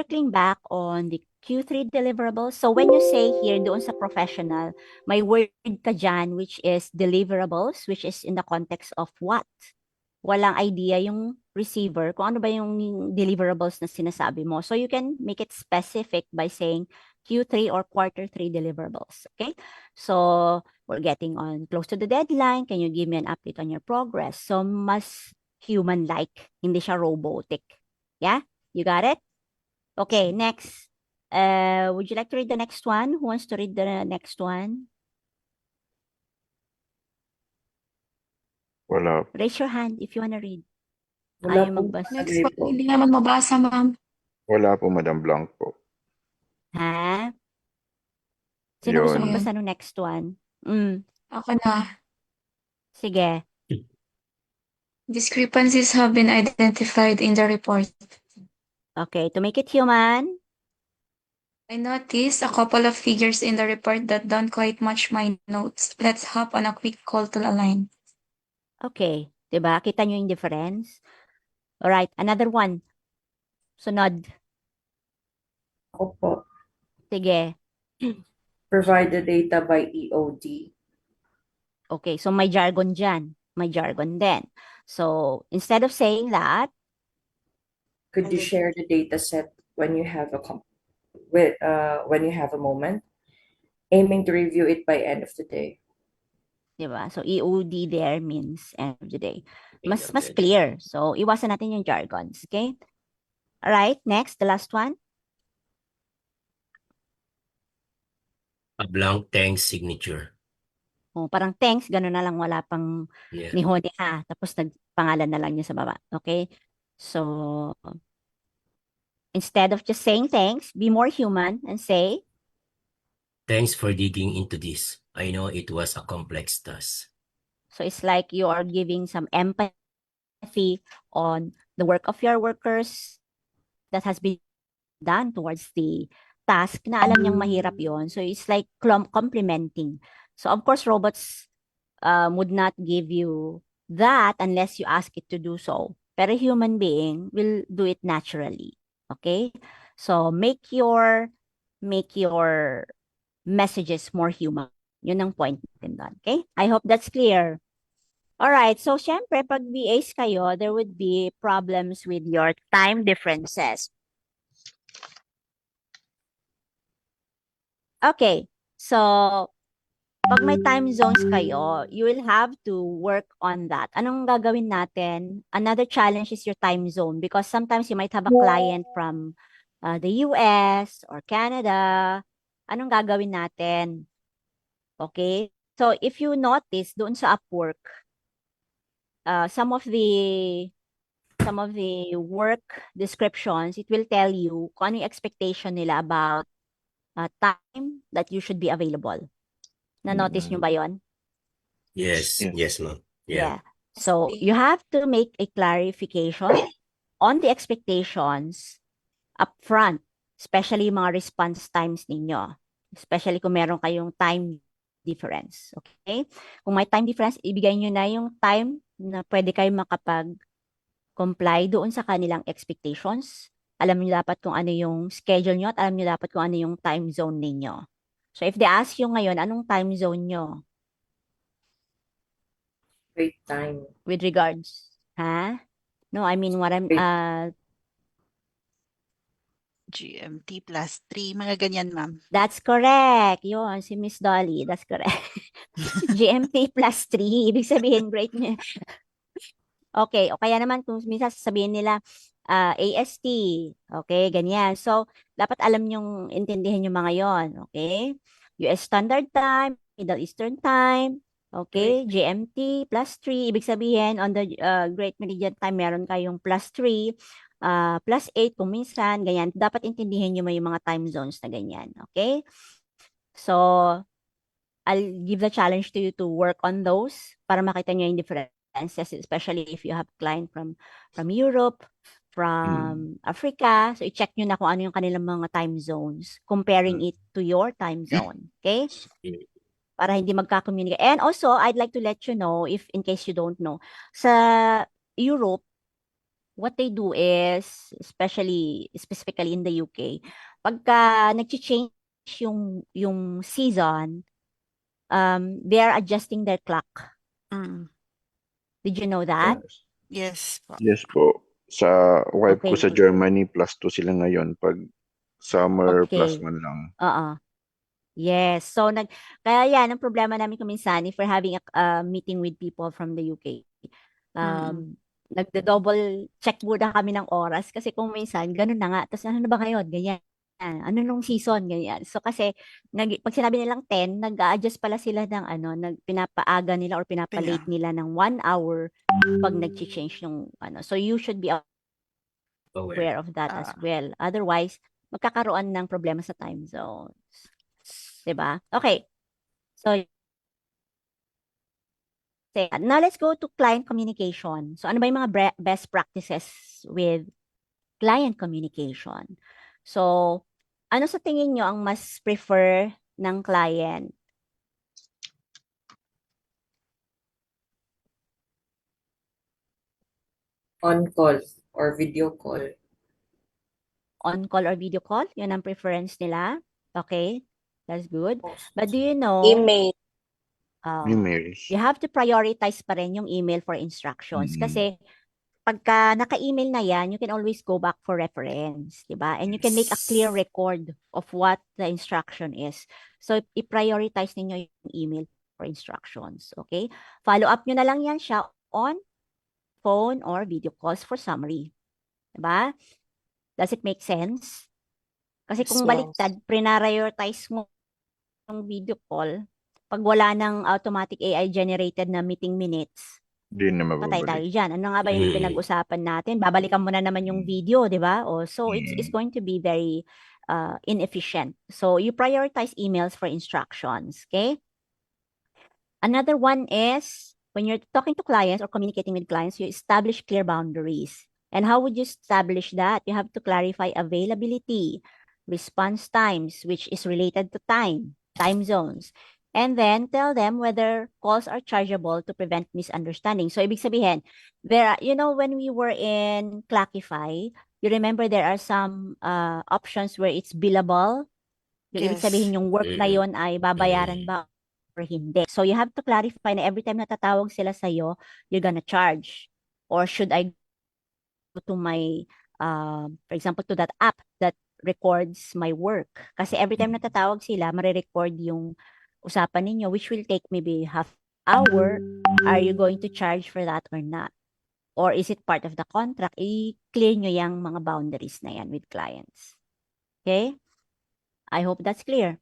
circling back on the Q3 deliverables. So when you say here doon sa professional, may word ka dyan which is deliverables, which is in the context of what? Walang idea yung receiver kung ano ba yung deliverables na sinasabi mo. So you can make it specific by saying Q3 or quarter 3 deliverables. Okay? So we're getting on close to the deadline. Can you give me an update on your progress? So mas human-like, hindi siya robotic. Yeah? You got it? Okay, next. Would you like to read the next one? Who wants to read the next one? Wala, Raise your hand if you wanna read. Wala Ayaw pong magbasa. Next nakalagay one, po. hindi naman mabasa, ma'am. wala po, Madam Blanc po. Ha? Sino gusto Yun. magbasa ng next one? Ako na. Sige. Discrepancies have been identified in the report. Okay, to make it human. I noticed a couple of figures in the report that don't quite match my notes. Let's hop on a quick call to align. Okay. Diba? Kita nyo yung difference? Alright, another one. Sunod. Ako po, Sige. provide the data by EOD. Okay, so may jargon dyan. May jargon din. So, instead of saying that, Could you share the data set when you have when you have a moment? Aiming to review it by end of the day. diba? So, EOD there means end of the day. Mas End of the day. clear. So, iwasan natin yung jargons. Okay? Alright, next, the last one. A blank thanks signature. Oh, parang thanks, gano'n na lang, wala pang Yeah. ni ha. Tapos nagpangalan na lang niya sa baba. Okay? So, instead of just saying thanks, be more human and say, Thanks for digging into this. I know it was a complex task. so it's like you are giving some empathy on the work of your workers that has been done towards the task na alam niyang mahirap yon. So it's like complimenting. So of course, robots would not give you that unless you ask it to do so. Pero human being will do it naturally. Okay? So make your messages more human. Yun ang point natin doon. Okay? I hope that's clear. Alright, so syempre, pag VAs kayo, there would be problems with your time differences. Okay, so pag may time zones kayo, you will have to work on that. Anong gagawin natin? Another challenge is your time zone because sometimes you might have a client from the US or Canada. Anong gagawin natin? Okay? So if you notice doon sa Upwork, some of the work descriptions, it will tell you kung ano yung expectation nila about time that you should be available. Na-notice nyo ba yon? Yes. Yes. Yes, ma'am. Yeah. So you have to make a clarification on the expectations upfront, especially yung mga response times ninyo. Especially kung meron kayong time difference. Okay? Kung may time difference, ibigay nyo na yung time na pwede kayo makapag-comply doon sa kanilang expectations. Alam nyo dapat kung ano yung schedule nyo at alam nyo dapat kung ano yung time zone ninyo. So if they ask you ngayon, anong time zone nyo Wait time. with regards? Ha? No, I mean what I'm GMT plus 3, mga ganyan, ma'am. that's correct. Yun, si Miss Dolly. That's correct. GMT plus 3. Ibig sabihin, great niya. Okay, o kaya naman kung minsan sasabihin nila AST. Okay, ganyan. So, dapat alam nyong intindihin yung mga yon. Okay? US Standard Time, Middle Eastern Time. Okay, GMT plus 3. Ibig sabihin, on the Great Meridian Time, meron kayong plus 3. Plus 8 kung minsan, ganyan. Dapat intindihin nyo yung mga time zones na ganyan. Okay? So, I'll give the challenge to you to work on those para makita nyo yung differences, especially if you have client from Europe, from Africa. So, i-check nyo na kung ano yung kanilang mga time zones, comparing it to your time zone. Okay? Para hindi magka-communicate. And also, I'd like to let you know, if in case you don't know, sa Europe, what they do is, specifically in the UK, pagka nag-change yung season, they are adjusting their clock. Mm. Did you know that? Yes po. Yes po. Sa wife ko Okay. sa Germany, +2 sila ngayon. Pag summer, Okay. +1 lang. Oo. Yes. So, kaya yan, ang problema namin kuminsan, if we're having a meeting with people from the UK, nagda-double check muna kami ng oras kasi kung minsan, ganun na nga. Tapos, ano na ba ngayon? Ganyan. Ano nung season? Ganyan. So, kasi, pag sinabi nilang 10, nag-a-adjust pala sila ng pinapaaga nila or pinapalate nila ng 1 hour pag nag-change yung So, you should be aware of that as well. Otherwise, magkakaroon ng problema sa time zones. Diba? Okay. So, now let's go to client communication. So, ano ba yung mga best practices with client communication? So, ano sa tingin nyo ang mas prefer ng client? On call or video call. On call or video call? Yun ang preference nila. Okay. That's good. Most. But do you know, Email. Emails. you have to prioritize pa rin yung email for instructions. Kasi, pagka naka-email na yan, you can always go back for reference, di ba? And you can make a clear record of what the instruction is. So, i-prioritize ninyo yung email for instructions, okay? Follow up nyo na lang yan siya on phone or video calls for summary. Di ba? Does it make sense? Kasi kung baliktad, prioritize mo yung video call, pag wala ng automatic AI-generated na meeting minutes, Di na patay tayo mababalik. dyan. Ano nga ba yung pinag-usapan natin? Babalikan mo na naman yung video, di ba? So, it's going to be very inefficient. So, you prioritize emails for instructions, okay? Another one is, when you're talking to clients or communicating with clients, you establish clear boundaries. And how would you establish that? You have to clarify availability, response times, which is related to time zones. And then tell them whether calls are chargeable to prevent misunderstanding. So, ibig sabihin, when we were in Clackify, you remember there are some options where it's billable. Yung ibig sabihin yung work na yon ay babayaran ba or hindi. So, you have to clarify na every time natatawag sila sa'yo, you're gonna charge. Or should I go to my, for example, to that app that records my work? Kasi every time natatawag sila, marirecord yung usapan ninyo, which will take maybe half hour. Are you going to charge for that or not? Or is it part of the contract? I-clear nyo yung mga boundaries na yan with clients. Okay? I hope that's clear.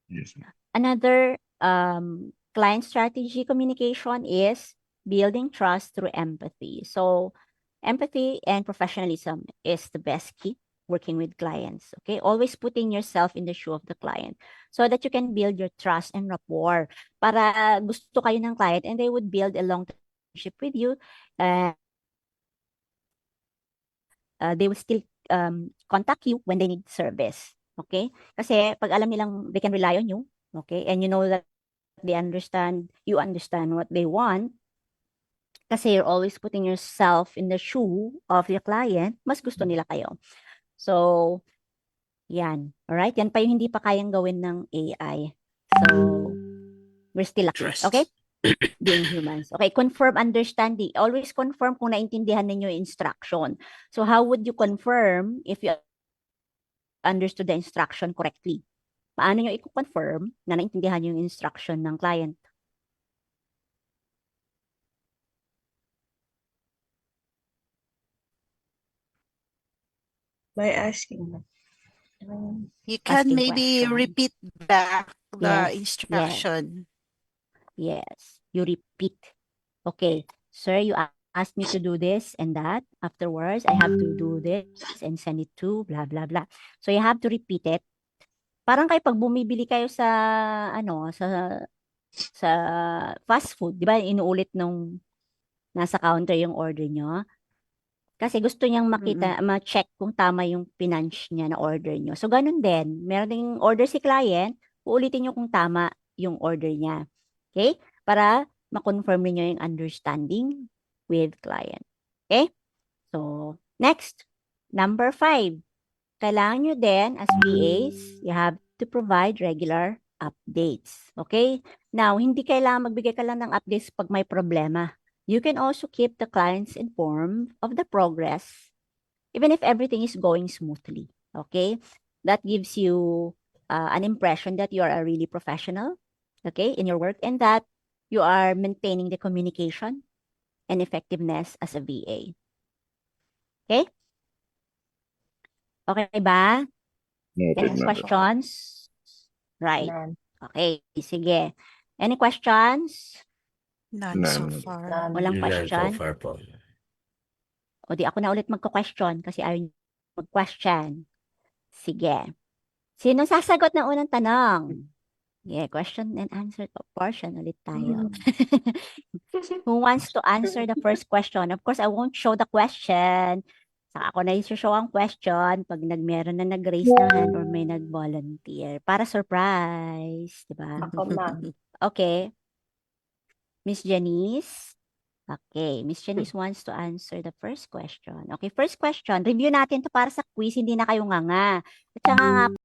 Yes. Another client strategy communication is building trust through empathy. So, empathy and professionalism is the best key working with clients. Okay, always putting yourself in the shoe of the client so that you can build your trust and rapport. Para gusto kayo ng client and they would build a long-term relationship with you. They will still contact you when they need service. Okay? Kasi pag alam nilang they can rely on you, okay, and you know that you understand what they want, kasi you're always putting yourself in the shoe of your client, mas gusto nila kayo. So, yan. Alright? Yan pa yung hindi pa kayang gawin ng AI. So, we're still lucky. Trust. Okay? Being humans. Okay, confirm understanding. Always confirm kung naintindihan ninyo yung instruction. So, how would you confirm if you understood the instruction correctly? Paano nyo i-confirm na naintindihan yung instruction ng client? By asking. You can Asking maybe questions. repeat back the Yes, instruction. Yes, you repeat. Okay, sir, you asked me to do this and that. Afterwards, I have to do this and send it to blah, blah, blah. So, you have to repeat it. Parang kayo pag bumibili kayo sa, sa fast food, di ba, inuulit nung nasa counter yung order nyo. Kasi gusto niyang makita, ma-check kung tama yung pinunch niya na order nyo. So, ganun din. Meron ding order si client, uulitin nyo kung tama yung order niya. Okay? Para ma-confirm niyo yung understanding with client. Okay? So, So, next, number 5. Kailangan nyo din, as VAs, you have to provide regular updates. Okay? Now, hindi kailangan magbigay ka lang ng updates pag may problema. You can also keep the clients informed of the progress, even if everything is going smoothly. Okay? That gives you an impression that you are a really professional, okay, in your work, and that you are maintaining the communication and effectiveness as a VA. Okay? Okay ba? Noted, Any ma'am. questions? Right. None. Okay, sige. Any questions? None so None. far. None. Walang None so question? far po. O di ako na ulit magko-question kasi ayaw niyo mag-question. Sige. Sino sasagot ng unang tanong? Yeah, question and answer portion ulit tayo. Who wants to answer the first question? Of course, I won't show the question. Saka ako na i-show ang question pag meron na nag-raise ng hand or may nag-volunteer. Para surprise, di ba? Ako, ma'am. Okay. Miss Janice? Okay, Miss Janice wants to answer the first question. Okay, first question. Review natin to para sa quiz, hindi na kayo nganga. At saka nga